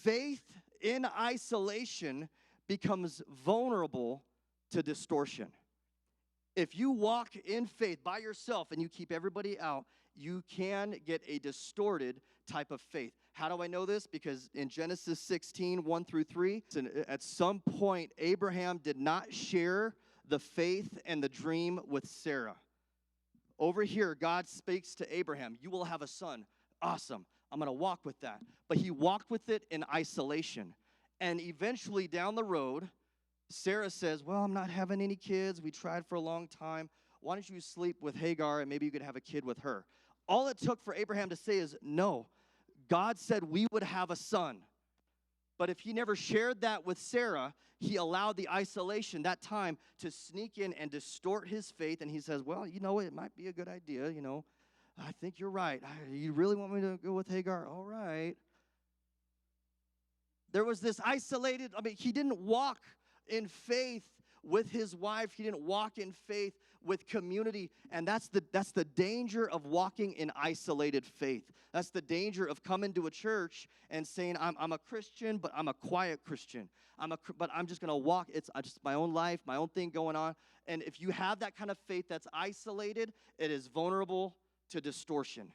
Faith in isolation becomes vulnerable to distortion. If you walk in faith by yourself and you keep everybody out, you can get a distorted type of faith. How do I know this? Because in Genesis 16, 1 through 3, at some point, Abraham did not share the faith and the dream with Sarah. Over here, God speaks to Abraham, you will have a son. Awesome. I'm going to walk with that. But he walked with it in isolation. And eventually down the road, Sarah says, well, I'm not having any kids. We tried for a long time. Why don't you sleep with Hagar and maybe you could have a kid with her? All it took for Abraham to say is, no. God said we would have a son. But if he never shared that with Sarah, he allowed the isolation, that time, to sneak in and distort his faith. And he says, well, you know, it might be a good idea, you know. I think you're right. You really want me to go with Hagar? All right. There was this isolated, he didn't walk in faith with his wife. He didn't walk in faith with community. And that's the danger of walking in isolated faith. That's the danger of coming to a church and saying, I'm a Christian, but I'm a quiet Christian. But I'm just going to walk. It's just my own life, my own thing going on. And if you have that kind of faith that's isolated, it is vulnerable to distortion.